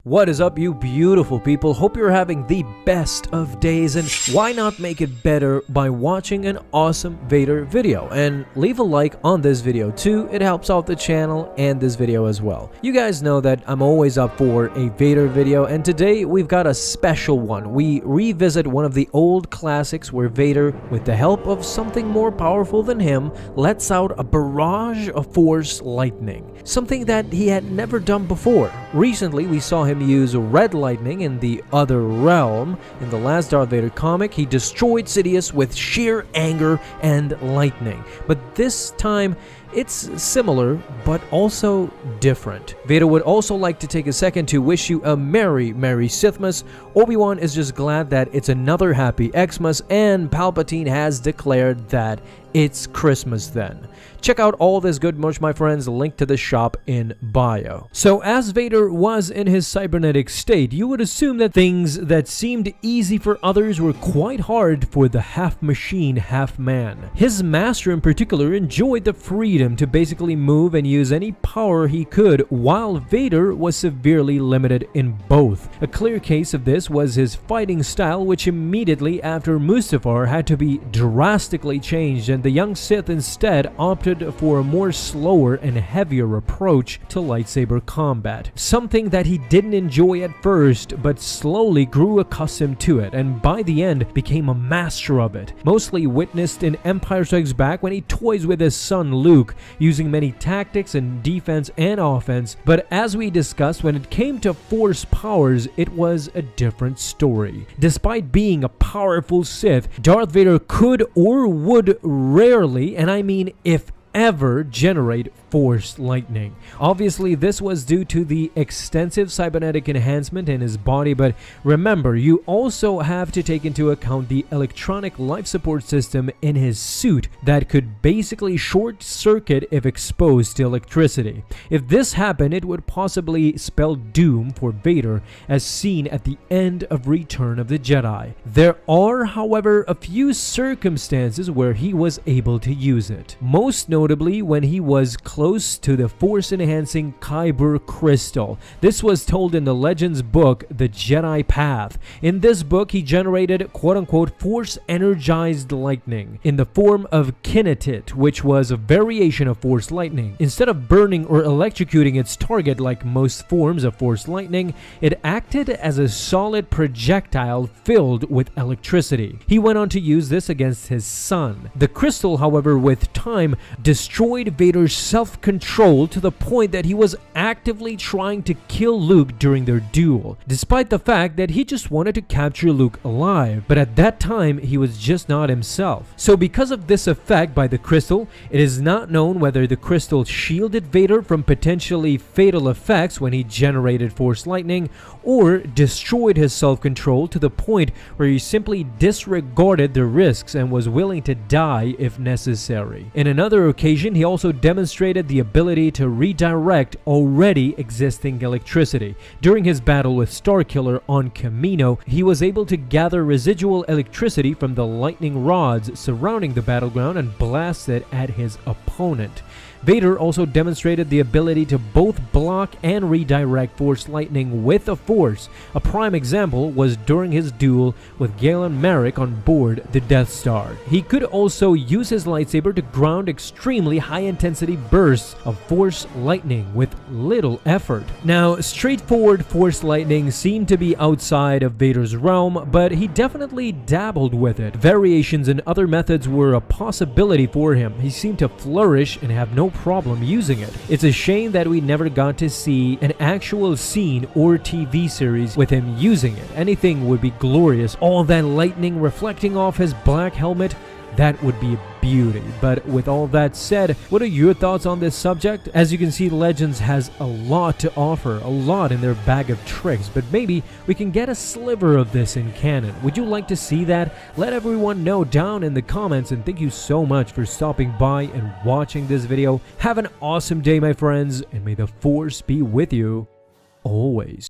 What is up, you beautiful people? Hope you're having the best of days, and why not make it better by watching an awesome Vader video? And leave a like on this video too, it helps out the channel and this video as well. You guys know that I'm always up for a Vader video, and today we've got a special one. We revisit one of the old classics where Vader, with the help of something more powerful than him, lets out a barrage of Force lightning, something that he had never done before. Recently, we saw him use red lightning in the other realm. In the last Darth Vader comic, he destroyed Sidious with sheer anger and lightning. But this time, it's similar, but also different. Vader would also like to take a second to wish you a Merry Sithmas. Obi-Wan is just glad that it's another happy Xmas, and Palpatine has declared that it's Christmas then. Check out all this good merch, my friends, link to the shop in bio. So as Vader was in his cybernetic state, you would assume that things that seemed easy for others were quite hard for the half-machine, half-man. His master in particular enjoyed the freedom to basically move and use any power he could, while Vader was severely limited in both. A clear case of this was his fighting style, which immediately after Mustafar had to be drastically changed, and the young Sith instead opted for a more slower and heavier approach to lightsaber combat. Something that he didn't enjoy at first, but slowly grew accustomed to it, and by the end became a master of it. Mostly witnessed in Empire Strikes Back when he toys with his son Luke, using many tactics in defense and offense, but as we discussed, when it came to Force powers, it was a different story. Despite being a powerful Sith, Darth Vader could or would rarely, and I mean if ever, generate Force lightning. Obviously, this was due to the extensive cybernetic enhancement in his body, but remember, you also have to take into account the electronic life support system in his suit that could basically short circuit if exposed to electricity. If this happened, it would possibly spell doom for Vader, as seen at the end of Return of the Jedi. There are, however, a few circumstances where he was able to use it. Most notably when he was close to the Force-enhancing Kyber crystal. This was told in the Legends book, The Jedi Path. In this book, he generated quote-unquote Force-energized lightning in the form of kinetit, which was a variation of Force lightning. Instead of burning or electrocuting its target like most forms of Force lightning, it acted as a solid projectile filled with electricity. He went on to use this against his son. The crystal, however, with time, destroyed Vader's self-control to the point that he was actively trying to kill Luke during their duel, despite the fact that he just wanted to capture Luke alive, but at that time he was just not himself. So because of this effect by the crystal, it is not known whether the crystal shielded Vader from potentially fatal effects when he generated Force lightning, or destroyed his self-control to the point where he simply disregarded the risks and was willing to die if necessary. In another occasion, he also demonstrated the ability to redirect already existing electricity. During his battle with Starkiller on Kamino, he was able to gather residual electricity from the lightning rods surrounding the battleground and blast it at his opponent. Vader also demonstrated the ability to both block and redirect Force lightning with the Force. A prime example was during his duel with Galen Marek on board the Death Star. He could also use his lightsaber to ground extremely high-intensity bursts of Force lightning with little effort. Now, straightforward Force lightning seemed to be outside of Vader's realm, but he definitely dabbled with it. Variations and other methods were a possibility for him. He seemed to flourish and have no problem using it. It's a shame that we never got to see an actual scene or TV series with him using it. Anything would be glorious. All that lightning reflecting off his black helmet, that would be a beauty. But with all that said, what are your thoughts on this subject? As you can see, Legends has a lot to offer, a lot in their bag of tricks, but maybe we can get a sliver of this in canon. Would you like to see that? Let everyone know down in the comments, and thank you so much for stopping by and watching this video. Have an awesome day, my friends, and may the Force be with you always.